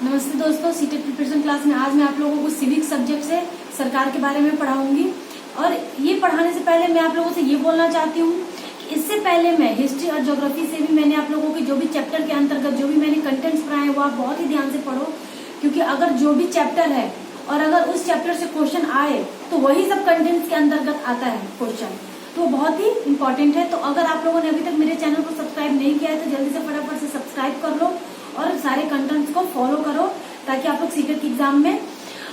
नमस्ते दोस्तों, CTET preparation class में आज मैं आप लोगों को सिविक सब्जेक्ट से सरकार के बारे में पढ़ाऊंगी। और ये पढ़ाने से पहले मैं आप लोगों से ये बोलना चाहती हूँ कि इससे पहले मैं हिस्ट्री और ज्योग्राफी से भी मैंने आप लोगों के जो भी चैप्टर के अंतर्गत जो भी मैंने कंटेंट्स पढ़ाए हैं वो आप बहुत ही ध्यान से पढ़ो, क्योंकि अगर जो भी चैप्टर है और अगर उस चैप्टर से क्वेश्चन आए तो वही सब कंटेंट्स के अंतर्गत आता है क्वेश्चन, तो बहुत ही इम्पोर्टेंट है। तो अगर आप लोगों ने अभी तक मेरे चैनल को सब्सक्राइब नहीं किया है तो जल्दी से फटाफट से सब्सक्राइब कर लो और सारे कंटेंट्स को फॉलो करो, ताकि आप लोग सीटेट के एग्जाम में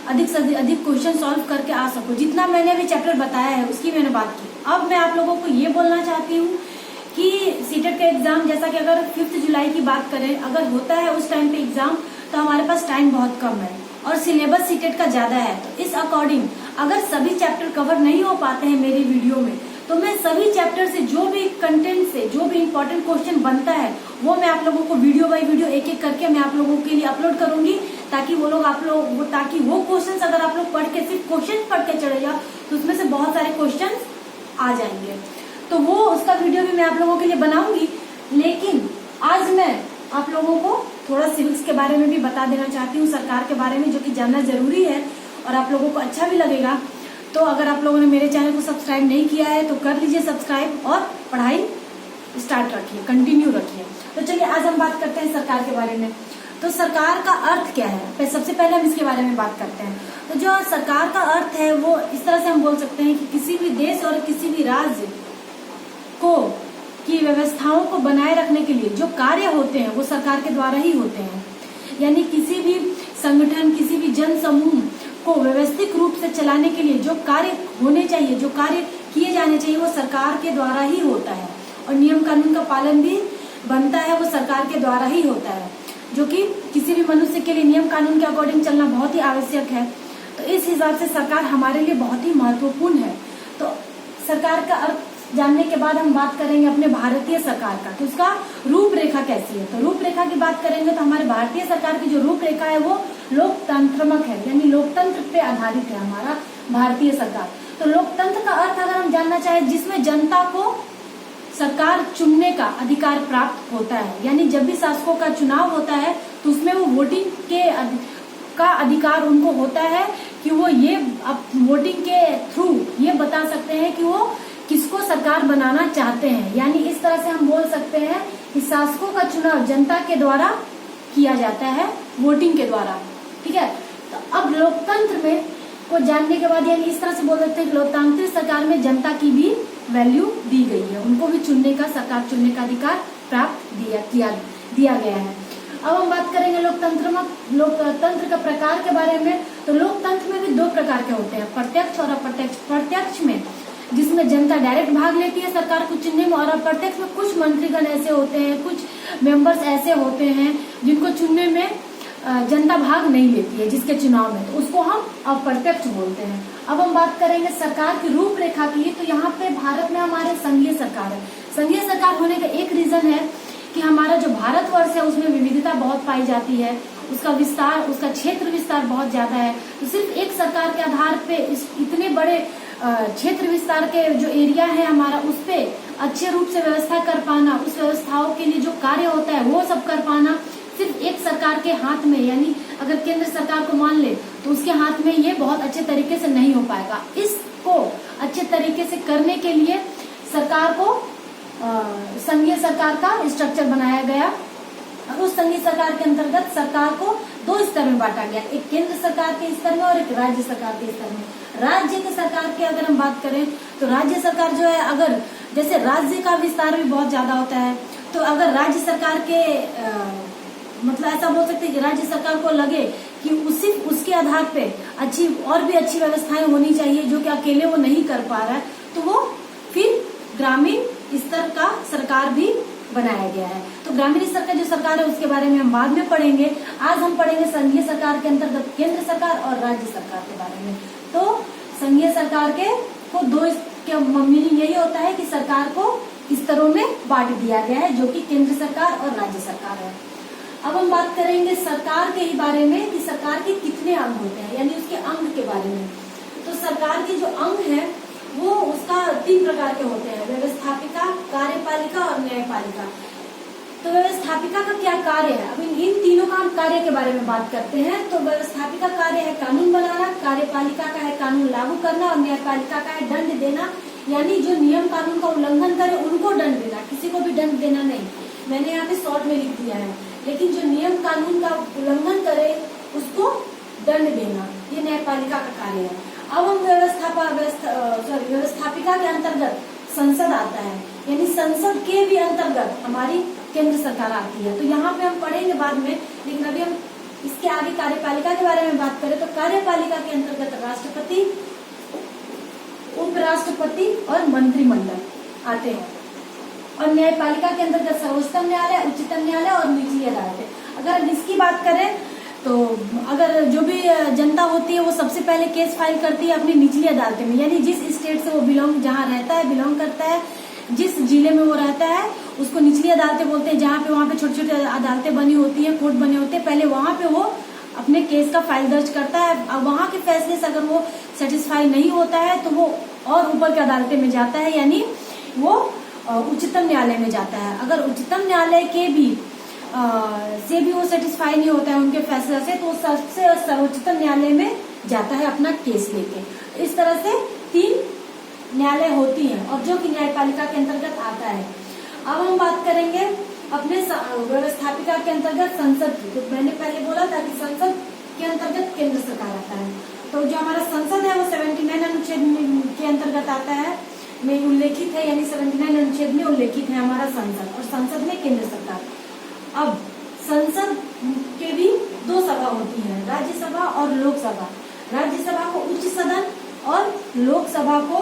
अधिक से अधिक क्वेश्चन सॉल्व करके आ सको। जितना मैंने अभी चैप्टर बताया है उसकी मैंने बात की। अब मैं आप लोगों को ये बोलना चाहती हूँ कि सीटेट का एग्जाम, जैसा कि अगर 5 जुलाई की बात करें, अगर होता है उस टाइम पे एग्जाम, तो हमारे पास टाइम बहुत कम है और सिलेबस सीटेट का ज्यादा है। तो इस अकॉर्डिंग अगर सभी चैप्टर कवर नहीं हो पाते हैं मेरी वीडियो में, तो मैं सभी चैप्टर से जो भी कंटेंट से जो भी इम्पोर्टेंट क्वेश्चन बनता है वो मैं आप लोगों को वीडियो बाय वीडियो एक एक करके मैं आप लोगों के लिए अपलोड करूंगी, ताकि ताकि वो क्वेश्चंस अगर आप लोग पढ़ के सिर्फ क्वेश्चन पढ़ के चले जाओ तो उसमें से बहुत सारे क्वेश्चन आ जाएंगे। तो वो उसका वीडियो भी मैं आप लोगों के लिए बनाऊंगी। लेकिन आज मैं आप लोगों को थोड़ा सिविक्स के बारे में भी बता देना चाहती हूँ, सरकार के बारे में, जो कि जानना जरूरी है और आप लोगों को अच्छा भी लगेगा। तो अगर आप लोगों ने मेरे चैनल को सब्सक्राइब नहीं किया है तो कर लीजिए सब्सक्राइब और पढ़ाई स्टार्ट रखिए, कंटिन्यू रखिए। तो चलिए आज हम बात करते हैं सरकार के बारे में। तो सरकार का अर्थ क्या है, सबसे पहले हम इसके बारे में बात करते हैं। तो जो सरकार का अर्थ है वो इस तरह से हम बोल सकते हैं कि किसी भी देश और किसी भी राज्य को की व्यवस्थाओं को बनाए रखने के लिए जो कार्य होते हैं वो सरकार के द्वारा ही होते हैं। यानी किसी भी संगठन, किसी भी जन समूह को व्यवस्थित रूप से चलाने के लिए जो कार्य होने चाहिए, जो कार्य किए जाने चाहिए, वो सरकार के द्वारा ही होता है। और नियम कानून का पालन भी बनता है वो सरकार के द्वारा ही होता है, जो कि किसी भी मनुष्य के लिए नियम कानून के अकॉर्डिंग चलना बहुत ही आवश्यक है। तो इस हिसाब से सरकार हमारे लिए बहुत ही महत्वपूर्ण है। तो सरकार का अर्थ जानने के बाद हम बात करेंगे अपने भारतीय सरकार का, तो उसका रूपरेखा कैसी है। तो रूपरेखा की बात करेंगे तो हमारे भारतीय सरकार की जो रूपरेखा है वो लोकतंत्रात्मक है, यानी लोकतंत्र पे आधारित है हमारा भारतीय सरकार। तो लोकतंत्र का अर्थ अगर हम जानना चाहें, जिसमें जनता को सरकार चुनने का अधिकार प्राप्त होता है। यानी जब भी शासकों का चुनाव होता है तो उसमें वो वोटिंग का अधिकार उनको होता है कि वो ये वोटिंग के थ्रू ये बता सकते हैं कि वो किसको सरकार बनाना चाहते हैं। यानी इस तरह से हम बोल सकते हैं कि शासकों का चुनाव जनता के द्वारा किया जाता है, वोटिंग के द्वारा। ठीक है। तो अब लोकतंत्र में को जानने के बाद यानी इस तरह से बोल सकते हैं कि लोकतांत्रिक सरकार में जनता की भी वैल्यू दी गई है, उनको भी चुनने का, सरकार चुनने का अधिकार प्राप्त दिया गया है। अब हम बात करेंगे लोकतंत्र का प्रकार के बारे में। तो लोकतंत्र में भी 2 प्रकार के होते हैं, प्रत्यक्ष और अप्रत्यक्ष। प्रत्यक्ष में जिसमें जनता डायरेक्ट भाग लेती है सरकार को चुनने में, और अप्रत्यक्ष में कुछ मंत्रीगण ऐसे होते हैं, कुछ मेंबर्स ऐसे होते हैं जिनको चुनने में जनता भाग नहीं लेती है, जिसके चुनाव में, तो उसको हम अप्रत्यक्ष बोलते हैं। अब हम बात करेंगे सरकार की रूपरेखा की। तो यहाँ पे भारत में हमारे संघीय सरकार है। संघीय सरकार होने का एक रीजन है कि हमारा जो भारतवर्ष है उसमें विविधता बहुत पाई जाती है, उसका विस्तार, उसका क्षेत्र विस्तार बहुत ज्यादा है। तो सिर्फ एक सरकार के आधार पे इतने बड़े क्षेत्र विस्तार के जो एरिया है हमारा, उस पे अच्छे रूप से व्यवस्था कर पाना, उस व्यवस्थाओं के लिए जो कार्य होता है वो सब कर पाना सिर्फ एक सरकार के हाथ में, यानी अगर केंद्र सरकार को मान ले तो उसके हाथ में ये बहुत अच्छे तरीके से नहीं हो पाएगा। इसको अच्छे तरीके से करने के लिए सरकार को संघीय सरकार का स्ट्रक्चर बनाया गया। और उस संघीय सरकार के अंतर्गत सरकार को 2 स्तर में बांटा गया, एक केंद्र सरकार के स्तर में और एक राज्य सरकार के स्तर में। राज्य के सरकार की अगर हम बात करें तो राज्य सरकार जो है, अगर जैसे राज्य का विस्तार भी बहुत ज्यादा होता है, तो अगर राज्य सरकार के मतलब ऐसा बोल सकते हैं कि राज्य सरकार को लगे कि उसके आधार पे और भी अच्छी व्यवस्थाएं होनी चाहिए जो कि अकेले वो नहीं कर पा रहा है, तो वो फिर ग्रामीण स्तर का सरकार भी बनाया गया है। तो ग्रामीण स्तर का जो सरकार है उसके बारे में हम बाद में पढ़ेंगे। आज हम पढ़ेंगे संघीय सरकार के अंतर्गत केंद्र सरकार और राज्य सरकार के बारे में। तो संघीय सरकार के को 2 के मीनिंग यही होता है कि सरकार को स्तरों में बांट दिया गया है, जो कि केंद्र सरकार और राज्य सरकार है। अब हम बात करेंगे सरकार के ही बारे में कि सरकार के कितने अंग होते हैं, यानी उसके अंग के बारे में। तो सरकार के जो अंग है वो उसका 3 प्रकार के होते हैं, व्यवस्थापिका, कार्यपालिका और न्यायपालिका। तो व्यवस्थापिका का क्या कार्य है, अब इन तीनों का हम कार्य के बारे में बात करते हैं। तो व्यवस्थापिका कार्य है कानून बनाना, कार्यपालिका का है कानून लागू करना और न्यायपालिका का है दंड देना, यानी जो नियम कानून का उल्लंघन करे उनको दंड देना, किसी को भी दंड देना नहीं। मैंने यहाँ पे शॉर्ट में लिख दिया है, लेकिन जो नियम कानून का उल्लंघन करे उसको दंड देना, ये न्यायपालिका का कार्य है। अब हम व्यवस्थापिका के अंतर्गत संसद आता है, यानी संसद के भी अंतर्गत हमारी केंद्र सरकार आती है। तो यहाँ पे हम पढ़ेंगे बाद में, लेकिन अभी हम इसके आगे कार्यपालिका के बारे में बात करें तो कार्यपालिका के अंतर्गत राष्ट्रपति, उपराष्ट्रपति और मंत्रिमंडल आते हैं। और न्यायपालिका के अंतर्गत सर्वोच्चतम न्यायालय, उच्चतम न्यायालय और निचली अदालतें। अगर हम इसकी बात करें तो अगर जो भी जनता होती है वो सबसे पहले केस फाइल करती है अपनी निचली अदालत में, यानी जिस स्टेट से वो जहाँ रहता है, बिलोंग करता है, जिस जिले में वो रहता है उसको निचली अदालतें बोलते हैं। जहाँ पे वहाँ पे छोटी छोटी अदालतें बनी होती है, कोर्ट बने होते हैं, पहले वहाँ पे वो अपने केस का फाइल दर्ज करता है। अब वहाँ के फैसले से अगर वो सेटिस्फाई नहीं होता है तो वो और ऊपर की अदालतें में जाता है, यानी वो उच्चतम न्यायालय में जाता है। अगर उच्चतम न्यायालय के भी से भी वो सेटिस्फाई नहीं होता है उनके फैसले से, तो सबसे सर्वोच्चतम न्यायालय में जाता है अपना केस लेके। इस तरह से 3 न्यायालय होती हैं और जो कि न्यायपालिका के अंतर्गत आता है। अब हम बात करेंगे अपने व्यवस्थापिका के अंतर्गत संसद की। तो मैंने पहले बोला था कि संसद के अंतर्गत केंद्र सरकार आता है। तो जो हमारा संसद है वो 79 अनुच्छेद के अंतर्गत आता है, में उल्लेखित है, यानी 79 अनुच्छेद में उल्लेखित है हमारा संसद, और संसद में केंद्र सरकार। अब संसद के भी 2 सभा होती है, राज्यसभा और लोकसभा। राज्यसभा को उच्च सदन और लोकसभा को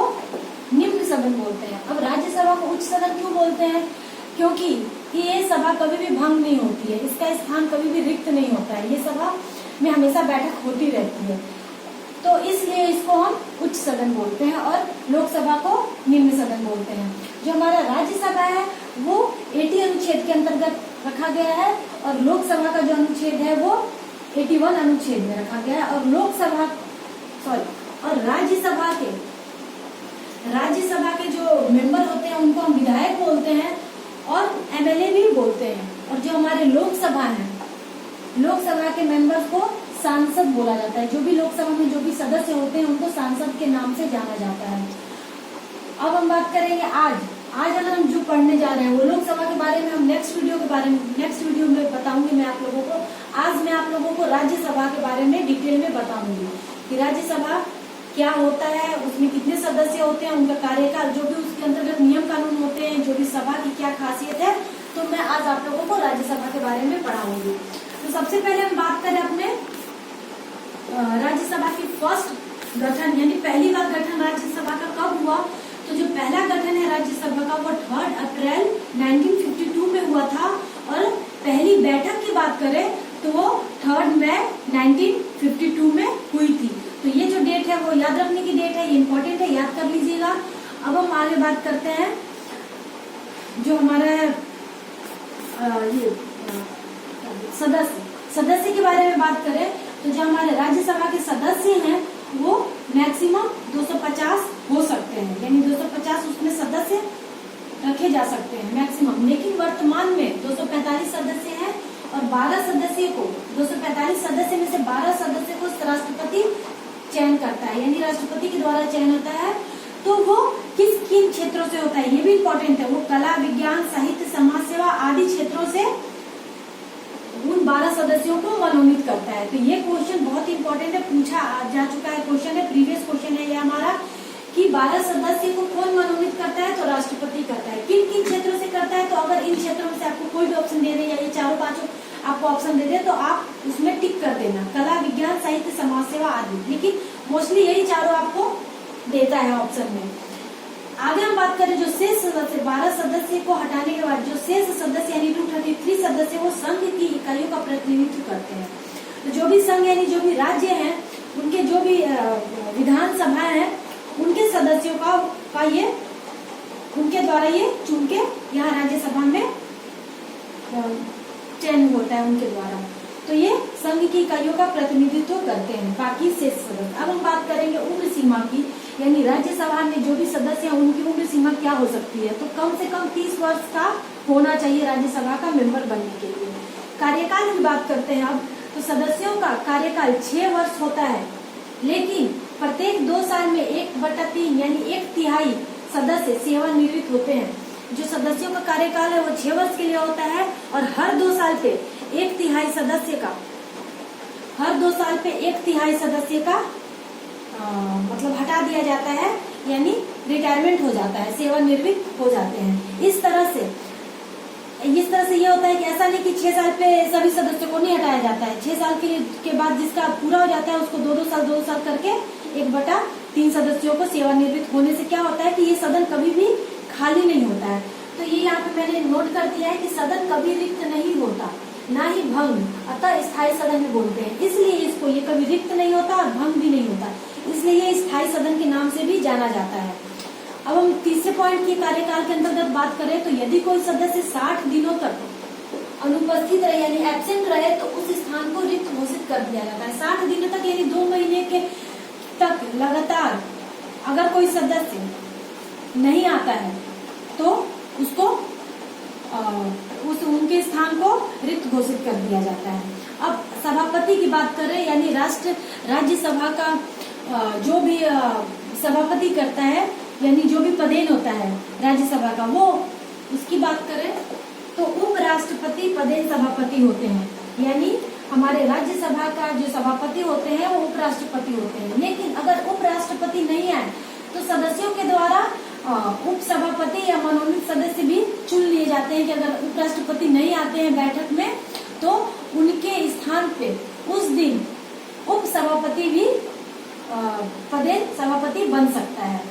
निम्न सदन बोलते हैं। अब राज्यसभा को उच्च सदन क्यों बोलते हैं? क्योंकि ये सभा कभी भी भंग नहीं होती है, इसका स्थान कभी भी रिक्त नहीं होता है, ये सभा में हमेशा बैठक होती रहती है, तो इसलिए इसको हम उच्च सदन बोलते हैं और लोकसभा को निम्न सदन बोलते हैं। जो हमारा राज्यसभा है वो 80 अनुच्छेद के अंतर्गत रखा गया है और लोकसभा का जो अनुच्छेद है वो 81 अनुच्छेद में रखा गया है। और और राज्यसभा के जो मेंबर होते हैं उनको हम विधायक बोलते हैं और एमएलए भी बोलते हैं। और जो हमारे लोकसभा है, लोकसभा के मेंबर्स को सांसद बोला जाता है। जो भी लोकसभा में जो भी सदस्य होते हैं उनको सांसद के नाम से जाना जाता है। अब हम बात करेंगे आज अगर हम जो पढ़ने जा रहे हैं वो लोकसभा के बारे में हम नेक्स्ट वीडियो में बताऊंगी मैं आप लोगों को। आज मैं आप लोगों को राज्यसभा के बारे में डिटेल में बताऊंगी कि राज्यसभा क्या होता है, उसमें कितने सदस्य होते हैं, उनका कार्यकाल, जो भी उसके अंतर्गत नियम कानून होते हैं, जो भी सभा की क्या खासियत है, तो मैं आज आप लोगों को राज्यसभा के बारे में पढ़ाऊंगी। तो सबसे पहले हम बात करें अपने राज्यसभा की फर्स्ट गठन, यानी पहली बार गठन राज्यसभा का कब हुआ। तो जो पहला गठन है राज्यसभा का वो 3 अप्रैल 1952 में हुआ था। और पहली बैठक की बात करें तो वो 3 मई 1952 में हुई थी। तो ये जो डेट है वो याद रखने की डेट है, ये इम्पोर्टेंट है, याद कर लीजिएगा। अब हम आगे बात करते हैं जो हमारा ये सदस्य के बारे में बात करें तो जो हमारे राज्यसभा के सदस्य हैं वो मैक्सिमम 250 हो सकते हैं, यानी 250 उसमें सदस्य रखे जा सकते हैं मैक्सिमम। लेकिन वर्तमान में 245 सदस्य हैं और 12 सदस्य को 245 सदस्य में से 12 सदस्य को राष्ट्रपति चयन करता है, यानी राष्ट्रपति के द्वारा चयन होता है। तो वो किन क्षेत्रों से होता है ये भी इम्पोर्टेंट है। वो कला, विज्ञान, साहित्य, समाज सेवा आदि क्षेत्रों से उन 12 सदस्यों को मनोनीत करता है। तो ये क्वेश्चन बहुत इंपॉर्टेंट है, पूछा जा चुका है, क्वेश्चन है, प्रीवियस क्वेश्चन है ये हमारा, कि 12 सदस्य को कौन मनोनीत करता है, तो राष्ट्रपति करता है। किन किन क्षेत्रों से करता है, तो अगर इन क्षेत्रों में से आपको कोई भी ऑप्शन दे दे या ये चारों पांचों आपको ऑप्शन दे दे तो आप उसमें टिक कर देना, कला, विज्ञान, साहित्य, समाज सेवा आदि। लेकिन मोस्टली यही चारों आपको देता है ऑप्शन में। आगे हम बात करें जो शेष सदस्य 12 सदस्य को हटाने के बाद जो शेष सदस्य यानी 233 सदस्य वो संघ की इकाइयों का प्रतिनिधित्व करते हैं। तो जो भी संघ यानी जो भी राज्य हैं उनके जो भी विधानसभा है उनके सदस्यों का ये उनके द्वारा ये चुन के यहाँ राज्यसभा में चयन होता है उनके द्वारा। तो ये संघ की इकाइयों का प्रतिनिधित्व करते हैं बाकी शेष सदस्य। अब हम बात करेंगे उम्र सीमा की, यानी राज्यसभा में जो भी सदस्य हैं उनकी उम्र सीमा क्या हो सकती है। तो कम से कम 30 वर्ष का होना चाहिए राज्यसभा का मेंबर बनने के लिए। कार्यकाल की बात करते हैं अब, तो सदस्यों का कार्यकाल 6 वर्ष होता है, लेकिन प्रत्येक 2 साल में 1/3 यानी 1/3 सदस्य सेवानिवृत्त होते हैं। जो सदस्यों का कार्यकाल है वो 6 वर्ष के लिए होता है और हर 2 साल पे 1/3 सदस्य का मतलब हटा दिया जाता है, यानी रिटायरमेंट हो जाता है, सेवानिवृत्त हो जाते हैं। इस तरह से ये होता है कि ऐसा नहीं कि 6 साल पे सभी सदस्यों को नहीं हटाया जाता है। 6 साल के बाद जिसका पूरा हो जाता है उसको 2 साल करके 1/3 सदस्यों को सेवानिवृत्त होने से क्या होता है कि ये सदन कभी भी खाली नहीं होता है। तो ये यहाँ पे मैंने नोट कर दिया है कि सदन कभी रिक्त नहीं होता, ना ही भंग, अतः स्थायी सदन में बोलते हैं। इसलिए इसको ये कभी रिक्त नहीं होता और भंग भी नहीं होता, इसलिए ये स्थायी सदन के नाम से भी जाना जाता है। अब हम तीसरे पॉइंट के कार्यकाल के अंतर्गत बात करें तो यदि कोई सदस्य 60 दिनों तक अनुपस्थित रहे यानी एब्सेंट रहे तो उस स्थान को रिक्त घोषित कर दिया जाता है। 60 दिनों तक यानी 2 महीने के तक लगातार अगर कोई सदस्य नहीं आता है तो उसको उनके स्थान को रिक्त घोषित कर दिया जाता है। अब सभापति की बात करें यानी राज्यसभा का जो भी सभापति करता है यानी जो भी पदेन होता है राज्यसभा का, वो उसकी बात करें तो उपराष्ट्रपति पदेन सभापति होते हैं, यानी हमारे राज्यसभा का जो सभापति होते हैं वो उपराष्ट्रपति होते हैं। लेकिन अगर उपराष्ट्रपति नहीं आए तो सदस्यों के द्वारा उप सभापति या मनोनीत सदस्य भी चुन लिए जाते हैं कि अगर उपराष्ट्रपति नहीं आते हैं बैठक में तो उनके स्थान पे उस दिन उप सभापति भी पदेन सभापति बन सकता है।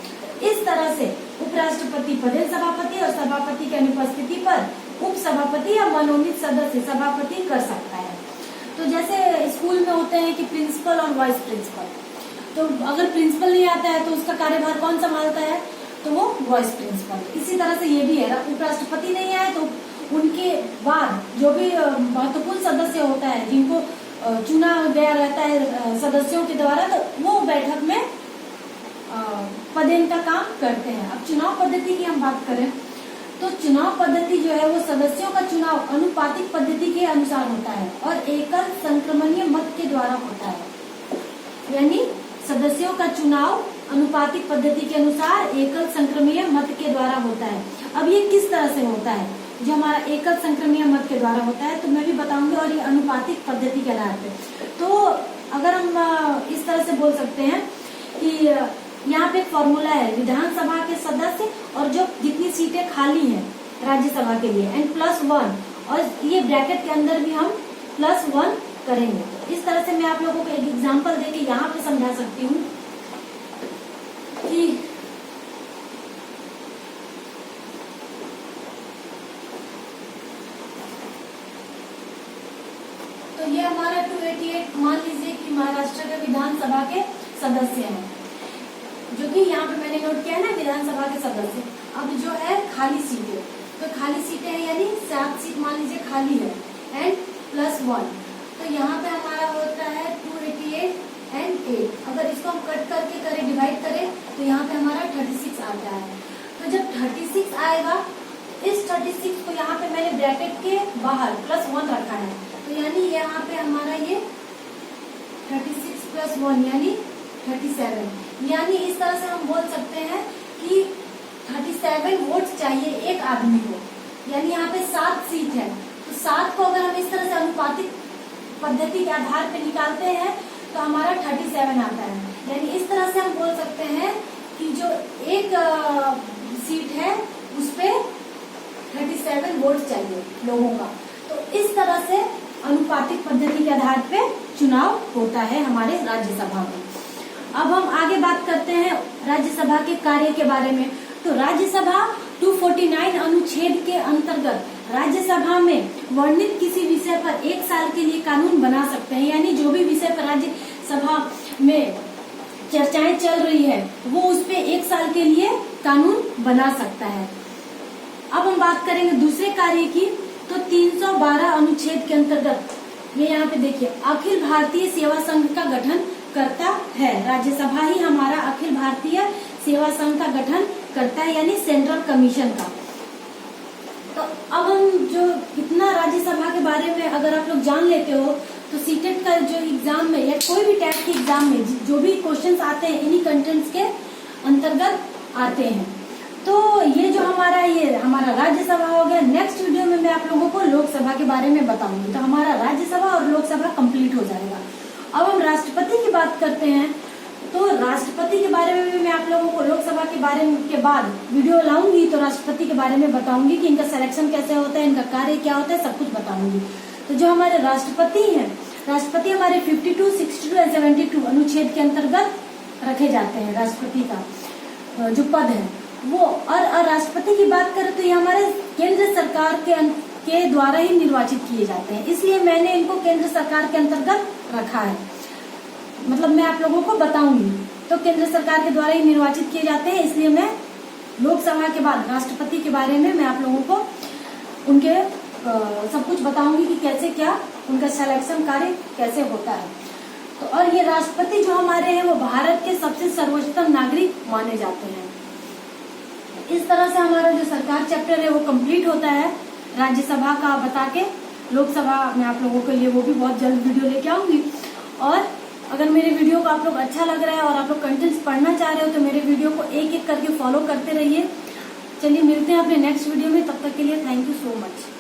इस तरह से उपराष्ट्रपति पदेन सभापति और सभापति की अनुपस्थिति पर उप सभापति या मनोनीत सदस्य सभापति कर सकता है। तो जैसे स्कूल में होते हैं कि प्रिंसिपल और वाइस प्रिंसिपल, तो अगर प्रिंसिपल नहीं आता है तो उसका कार्यभार कौन संभालता है, तो वो वाइस प्रिंसिपल। इसी तरह से ये भी है, उपराष्ट्रपति नहीं आए तो उनके बाद जो भी महत्वपूर्ण सदस्य होता है जिनको चुना गया रहता है सदस्यों के द्वारा, तो वो बैठक में पदेन का काम करते हैं। अब चुनाव पद्धति की हम बात करें तो चुनाव पद्धति जो है वो सदस्यों का चुनाव अनुपातिक पद्धति के अनुसार होता है और एकल संक्रमणीय मत के द्वारा होता है। यानी सदस्यों का चुनाव अनुपातिक पद्धति के अनुसार एकल संक्रमणीय मत के द्वारा होता है। अब ये किस तरह से होता है, जो हमारा एकल संक्रमणीय मत के द्वारा होता है तो मैं भी बताऊंगी, और ये अनुपातिक पद्धति के आधार पे। तो अगर हम इस तरह से बोल सकते हैं कि यहाँ पे एक फॉर्मूला है, विधानसभा के सदस्य और जो जितनी सीटें खाली हैं राज्यसभा के लिए n+1, और ये ब्रैकेट के अंदर भी हम +1 करेंगे। इस तरह से मैं आप लोगों को एक एग्जांपल देके यहाँ पे समझा सकती हूँ कि तो ये हमारा 288 मान लीजिए कि महाराष्ट्र के विधानसभा के सदस्य हैं, जो कि यहाँ पे मैंने नोट किया है ना विधानसभा के सदस्य। अब जो है खाली सीटें, तो खाली सीटें हैं यानी 7 सीट मान लीजिए खाली है n+1, तो यहाँ पे हमारा होता है 288 n8। अगर इसको हम कट करके करें, डिवाइड करें, तो यहाँ पे हमारा 36 आता है। तो जब 36 आएगा, इस 36 को यहाँ पे मैंने ब्रैकेट के बाहर +1 रखा है, तो यानी यहाँ पे हमारा ये 36 + 1 यानी 37। यानी इस तरह से हम बोल सकते हैं कि 37 वोट चाहिए एक आदमी को, यानी यहाँ पे 7 सीट है, तो 7 को अगर हम इस तरह से अनुपातिक पद्धति के आधार पे निकालते हैं तो हमारा 37 आता है। यानी इस तरह से हम बोल सकते हैं कि जो एक सीट है उस पे 37 वोट चाहिए लोगों का। तो इस तरह से अनुपातिक पद्धति के आधार पे चुनाव होता है हमारे राज्यसभा में। अब हम आगे बात करते हैं राज्यसभा के कार्य के बारे में। तो राज्यसभा 249 अनुच्छेद के अंतर्गत राज्यसभा में वर्णित किसी विषय पर 1 साल के लिए कानून बना सकते हैं। यानी जो भी विषय पर राज्यसभा में चर्चाएं चल रही है वो उस पे 1 साल के लिए कानून बना सकता है। अब हम बात करेंगे दूसरे कार्य की, तो 312 अनुच्छेद के अंतर्गत ये यहाँ पे देखिए, अखिल भारतीय सेवा संघ का गठन करता है। राज्यसभा ही हमारा अखिल भारतीय सेवा संघ का गठन करता है, यानी सेंट्रल कमीशन का। तो अब हम जो कितना इतना राज्यसभा के बारे में अगर आप लोग जान लेते हो तो सीटेट का जो एग्जाम में या कोई भी टैट के एग्जाम में जो भी क्वेश्चंस आते हैं इन्हीं कंटेंट्स के अंतर्गत आते हैं। तो ये जो हमारा राज्यसभा हो गया। नेक्स्ट वीडियो में मैं आप लोगों को लोकसभा के बारे में बताऊंगी। तो हमारा राज्यसभा और लोकसभा कंप्लीट हो जाएगा। अब हम राष्ट्रपति की बात करते हैं। तो राष्ट्रपति के बारे में भी मैं आप लोगों को लोकसभा के बारे में के बाद वीडियो लाऊंगी, तो राष्ट्रपति के बारे में बताऊंगी कि इनका सिलेक्शन कैसे होता है, इनका कार्य क्या होता है, सब कुछ बताऊंगी। तो जो हमारे राष्ट्रपति हैं, राष्ट्रपति हमारे 52, 62 और 72 अनुच्छेद के अंतर्गत रखे जाते हैं। राष्ट्रपति का जो पद है वो, और राष्ट्रपति की बात करें तो ये हमारे केंद्र सरकार के द्वारा ही निर्वाचित किए जाते हैं, इसलिए मैंने इनको केंद्र सरकार के अंतर्गत रखा है। मतलब मैं आप लोगों को बताऊंगी तो केंद्र सरकार के द्वारा ही निर्वाचित किए जाते हैं, इसलिए मैं लोकसभा के बाद राष्ट्रपति के बारे में मैं आप लोगों को उनके सब कुछ बताऊंगी कि कैसे क्या उनका सिलेक्शन कार्य कैसे होता है। तो और ये राष्ट्रपति जो हमारे हैं वो भारत के सबसे सर्वोच्चतम नागरिक माने जाते हैं। इस तरह से हमारा जो सरकार चैप्टर है वो कंप्लीट होता है राज्यसभा का बता के। लोकसभा में आप लोगों के लिए वो भी बहुत जल्द वीडियो लेके आऊंगी। और अगर मेरे वीडियो को आप लोग अच्छा लग रहा है और आप लोग कंटेंट्स पढ़ना चाह रहे हो तो मेरे वीडियो को एक एक करके फॉलो करते रहिए। चलिए मिलते हैं अपने नेक्स्ट वीडियो में, तब तक के लिए थैंक यू सो मच।